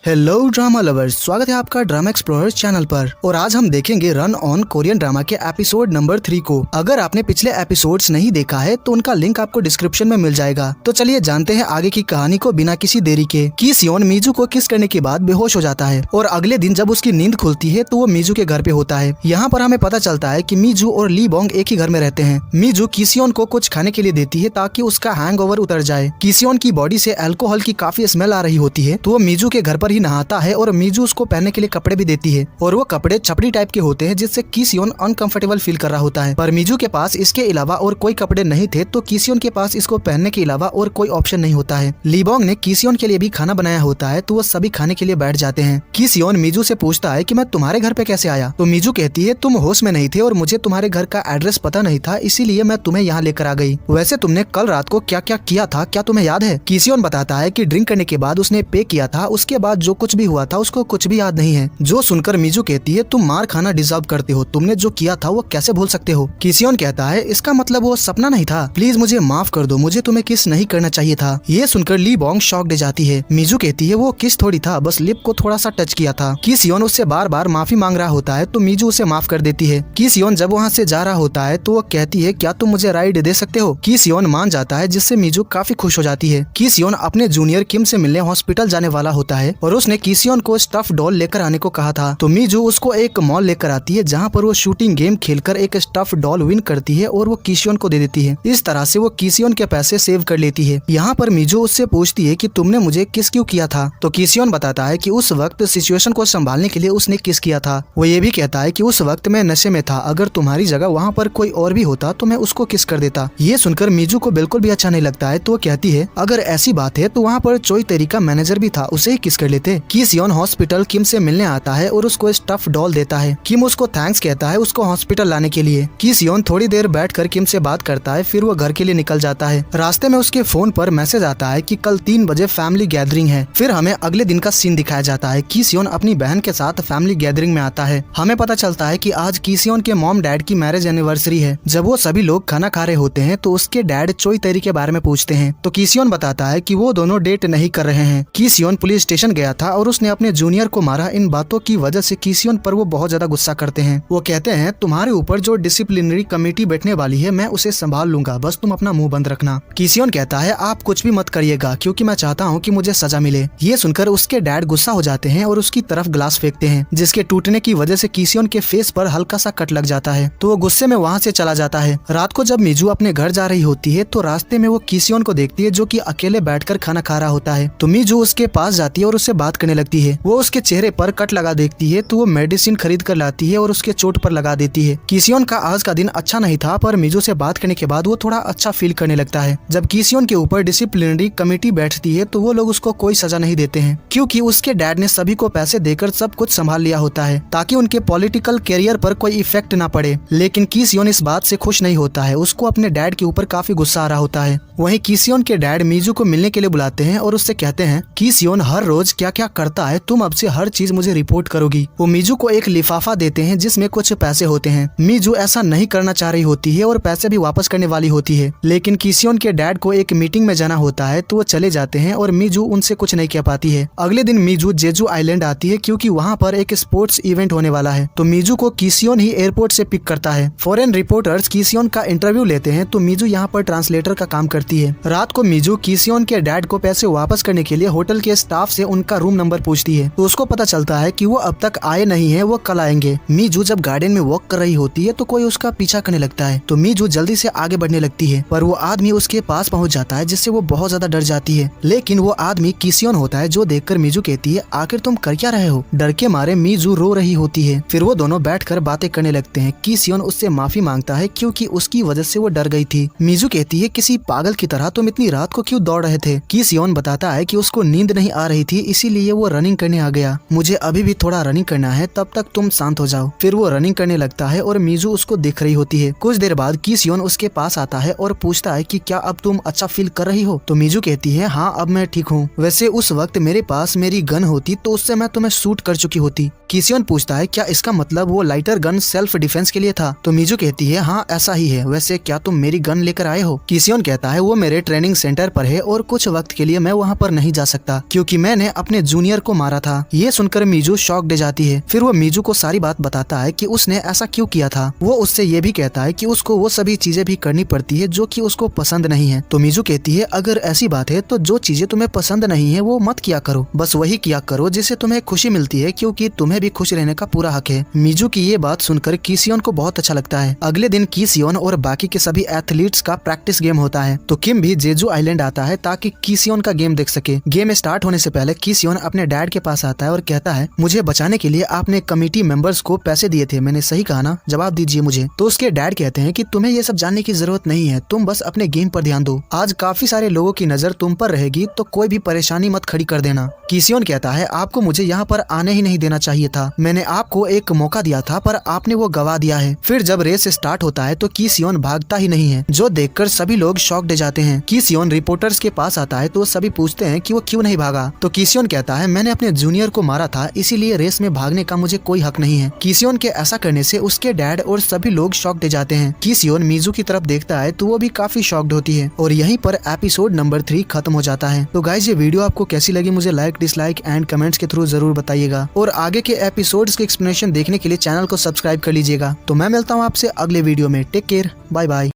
Hello drama lovers, स्वागत है आपका ड्रामा एक्सप्लोरर्स चैनल पर। और आज हम देखेंगे रन ऑन कोरियन ड्रामा के एपिसोड नंबर 3 को। अगर आपने पिछले एपिसोड्स नहीं देखा है तो उनका लिंक आपको डिस्क्रिप्शन में मिल जाएगा। तो चलिए जानते हैं आगे की कहानी को बिना किसी देरी के। की सियोन मीजू को किस करने के बाद बेहोश हो जाता है और अगले दिन जब उसकी नींद खुलती है तो वो मीजू के घर पे होता है। यहाँ पर हमें पता चलता है कि मीजू और ली बोंग एक ही घर में रहते हैं। मीजू किसियोन को कुछ खाने के लिए देती है ताकि उसका हैंगओवर उतर जाए। किसियोन की बॉडी से अल्कोहल की काफी स्मेल आ रही होती है तो वो मीजू के घर पर ही नहाता है और मीजू उसको पहनने के लिए कपड़े भी देती है और वो कपड़े छपड़ी टाइप के होते हैं जिससे किसियोन अनकंफर्टेबल फील कर रहा होता है। पर मीजू के पास इसके अलावा और कोई कपड़े नहीं थे तो किसियोन के पास इसको पहनने के अलावा और कोई ऑप्शन नहीं होता है। लीबोंग ने किसियोन के लिए भी खाना बनाया होता है तो वो सभी खाने के लिए बैठ जाते हैं। किसियोन मीजू से पूछता है कि मैं तुम्हारे घर पे कैसे आया, तो मीजू कहती है तुम होश में नहीं थे और मुझे तुम्हारे घर का एड्रेस पता नहीं था, इसीलिए मैं तुम्हें यहाँ लेकर आ गई। वैसे तुमने कल रात को क्या क्या किया था, क्या तुम्हें याद है? किसियोन बताता है कि ड्रिंक करने के बाद उसने पे किया था, उसके बाद जो कुछ भी हुआ था उसको कुछ भी याद नहीं है। जो सुनकर मीजू कहती है तुम मार खाना डिजर्व करते हो, तुमने जो किया था वो कैसे भूल सकते हो? किसियोन कहता है इसका मतलब वो सपना नहीं था, प्लीज मुझे माफ कर दो, मुझे तुम्हें किस नहीं करना चाहिए था। ये सुनकर ली बोंग शॉक्ड हो जाती है। मीजू कहती है वो किस थोड़ी था, बस लिप को थोड़ा सा टच किया था। किसियोन उससे बार बार माफी मांग रहा होता है तो मीजू उसे माफ कर देती है। किसियोन जब वहाँ से जा रहा होता है तो वो कहती है क्या तुम मुझे राइड दे सकते हो? किसियोन मान जाता है जिससे मीजू काफी खुश हो जाती है। किसियोन अपने जूनियर किम से मिलने हॉस्पिटल जाने वाला होता है और उसने किसियोन को स्टफ डॉल लेकर आने को कहा था तो मीजू उसको एक मॉल लेकर आती है जहाँ पर वो शूटिंग गेम खेलकर एक स्टफ डॉल विन करती है और वो किसियोन को दे देती है। इस तरह से वो किसियोन के पैसे सेव कर लेती है। यहाँ पर मीजू उससे पूछती है कि तुमने मुझे किस क्यों किया था, तो किसियोन बताता है कि उस वक्त सिचुएशन को संभालने के लिए उसने किस किया था। वो ये भी कहता है कि उस वक्त मैं नशे में था, अगर तुम्हारी जगह वहाँ पर कोई और भी होता तो मैं उसको किस कर देता। ये सुनकर मीजू को बिल्कुल भी अच्छा नहीं लगता है तो वो कहती है अगर ऐसी बात है तो वहाँ पर चोई तेरी का मैनेजर भी था, उसे ही किस कर लेते। किसियोन हॉस्पिटल किम से मिलने आता है और उसको स्टफ डॉल देता है। किम उसको थैंक्स कहता है उसको हॉस्पिटल लाने के लिए। किसियोन थोड़ी देर बैठकर किम से बात करता है, फिर वो घर के लिए निकल जाता है। रास्ते में उसके फोन पर मैसेज आता है कि कल 3 बजे फैमिली गैदरिंग है। फिर हमें अगले दिन का सीन दिखाया जाता है। किसियोन अपनी बहन के साथ फैमिली गैदरिंग में आता है। हमें पता चलता है कि आज किसियोन के मॉम डैड की मैरिज एनिवर्सरी है। जब वो सभी लोग खाना खा रहे होते हैं तो उसके डैड चोई तेरी के बारे में पूछते हैं तो किसियोन बताता है कि वो दोनों डेट नहीं कर रहे हैं। किसियोन पुलिस स्टेशन गया था और उसने अपने जूनियर को मारा। इन बातों की वजह से किसियोन पर वो बहुत ज्यादा गुस्सा करते हैं। वो कहते हैं तुम्हारे ऊपर जो डिसिप्लिनरी कमेटी बैठने वाली है मैं उसे संभाल लूंगा, बस तुम अपना मुंह बंद रखना। किसियोन कहता है आप कुछ भी मत करिएगा क्योंकि मैं चाहता हूँ कि मुझे सजा मिले। ये सुनकर उसके डैड गुस्सा हो जाते हैं और उसकी तरफ ग्लास फेंकते हैं जिसके टूटने की वजह से किसियोन के फेस पर हल्का सा कट लग जाता है तो वो गुस्से में वहाँ से चला जाता है। रात को जब मीजू अपने घर जा रही होती है तो रास्ते में वो किसियोन को देखती है जो कि अकेले बैठकर खाना खा रहा होता है तो मीजू उसके पास जाती है और उससे बात करने लगती है। वो उसके चेहरे पर कट लगा देखती है तो वो मेडिसिन खरीद कर लाती है और उसके चोट पर लगा देती है। किसियोन का आज का दिन अच्छा नहीं था पर मीजू से बात करने के बाद वो थोड़ा अच्छा फील करने लगता है। जब किसियोन के ऊपर डिसिप्लिनरी कमेटी बैठती है तो वो लोग उसको कोई सजा नहीं देते हैं क्योंकि उसके डैड ने सभी को पैसे देकर सब कुछ संभाल लिया होता है ताकि उनके पॉलिटिकल कैरियर पर कोई इफेक्ट ना पड़े। लेकिन किसियोन इस बात से खुश नहीं होता है, उसको अपने डैड के ऊपर काफी गुस्सा आ रहा होता है। वहीं किसियोन के डैड मीजू को मिलने के लिए बुलाते हैं और उससे कहते हैं किसियोन हर रोज क्या क्या करता है, तुम अब से हर चीज मुझे रिपोर्ट करोगी। वो मीजू को एक लिफाफा देते हैं जिसमें कुछ पैसे होते हैं। मीजू ऐसा नहीं करना चाह रही होती है और पैसे भी वापस करने वाली होती है, लेकिन किसियोन के डैड को एक मीटिंग में जाना होता है तो वो चले जाते हैं और मीजू उनसे कुछ नहीं कह पाती है। अगले दिन मीजू जेजू आइलैंड आती है क्योंकि वहाँ पर एक स्पोर्ट्स इवेंट होने वाला है तो मीजू को किसियोन ही एयरपोर्ट से पिक करता है। फॉरेन रिपोर्टर्स किसियोन का इंटरव्यू लेते हैं तो मीजू यहाँ पर ट्रांसलेटर का काम करती है। रात को मीजू किसियोन के डैड को पैसे वापस करने के लिए होटल के स्टाफ से उनका रूम नंबर पूछती है तो उसको पता चलता है कि वो अब तक आए नहीं है, वो कल आएंगे। मीजू जब गार्डन में वॉक कर रही होती है तो कोई उसका पीछा करने लगता है तो मीजू जल्दी से आगे बढ़ने लगती है पर वो आदमी उसके पास पहुंच जाता है जिससे वो बहुत ज्यादा डर जाती है। लेकिन वो आदमी किसियोन होता है जो देखकर मीजू कहती है आखिर तुम कर क्या रहे हो? डर के मारे मीजू रो रही होती है। फिर वो दोनों बैठकर बातें करने लगते हैं। किसियोन उससे माफी मांगता है क्योंकि उसकी वजह से वो डर गई थी। मीजू कहती है किसी पागल की तरह तुम इतनी रात को क्यों दौड़ रहे थे? किसियोन बताता है कि उसको नींद नहीं आ रही थी इसीलिए वो रनिंग करने आ गया, मुझे अभी भी थोड़ा रनिंग करना है, तब तक तुम शांत हो जाओ। फिर वो रनिंग करने लगता है और मीजू उसको देख रही होती है। कुछ देर बाद किसियोन उसके पास आता है और पूछता है कि क्या अब तुम अच्छा फील कर रही हो? तो मीजू कहती है हाँ अब मैं ठीक हूँ, वैसे उस वक्त मेरे पास मेरी गन होती तो उससे मैं तुम्हें शूट कर चुकी होती। किसियोन पूछता है क्या इसका मतलब वो लाइटर गन सेल्फ डिफेंस के लिए था? तो मीजू कहती है हाँ ऐसा ही है, वैसे क्या तुम मेरी गन लेकर आए हो? किसियोन कहता है वो मेरे ट्रेनिंग सेंटर पर है और कुछ वक्त के लिए मैं वहाँ पर नहीं जा सकता क्योंकि मैंने अपने अपने जूनियर को मारा था। ये सुनकर मीजू शॉक्ड हो जाती है। फिर वो मीजू को सारी बात बताता है कि उसने ऐसा क्यों किया था। वो उससे ये भी कहता है कि उसको वो सभी चीजें भी करनी पड़ती है जो कि उसको पसंद नहीं है। तो मीजू कहती है अगर ऐसी बात है तो जो चीजें तुम्हें पसंद नहीं है वो मत किया करो, बस वही किया करो जिससे तुम्हें खुशी मिलती है, क्योंकि तुम्हें भी खुश रहने का पूरा हक है। मीजू की ये बात सुनकर किसियोन को बहुत अच्छा लगता है। अगले दिन किसियोन और बाकी के सभी एथलीट्स का प्रैक्टिस गेम होता है। तो किम भी जेजू आइलैंड आता है ताकि किसियोन का गेम देख सके। गेम स्टार्ट होने से पहले किसियोन अपने डैड के पास आता है और कहता है मुझे बचाने के लिए आपने कमेटी मेंबर्स को पैसे दिए थे, मैंने सही कहा ना, जवाब दीजिए मुझे। तो उसके डैड कहते हैं कि तुम्हें ये सब जानने की जरूरत नहीं है, तुम बस अपने गेम पर ध्यान दो। आज काफी सारे लोगों की नजर तुम पर रहेगी तो कोई भी परेशानी मत खड़ी कर देना। किसियोन कहता है आपको मुझे यहाँ पर आने ही नहीं देना चाहिए था, मैंने आपको एक मौका दिया था पर आपने वो गवा दिया है। फिर जब रेस स्टार्ट होता है तो किसियोन भागता ही नहीं है, जो देखकर सभी लोग शॉक्ड हो जाते हैं। किसियोन रिपोर्टर्स के पास आता है तो सभी पूछते हैं कि वो क्यों नहीं भागा। तो किसियोन कहता है मैंने अपने जूनियर को मारा था, इसीलिए रेस में भागने का मुझे कोई हक नहीं है। किसियोन के ऐसा करने से उसके डैड और सभी लोग शॉक्ड हो जाते हैं। किसियोन मीजू की तरफ देखता है तो वो भी काफी शॉक्ड होती है और यहीं पर एपिसोड नंबर 3 खत्म हो जाता है। तो गाइज ये वीडियो आपको कैसी लगी मुझे लाइक डिसलाइक एंड कमेंट्स के थ्रू जरूर बताइएगा और आगे के एपिसोड्स के एक्सप्लेनेशन देखने के लिए चैनल को सब्सक्राइब कर लीजिएगा। तो मैं मिलता हूँ आपसे अगले वीडियो में। Take care, bye bye.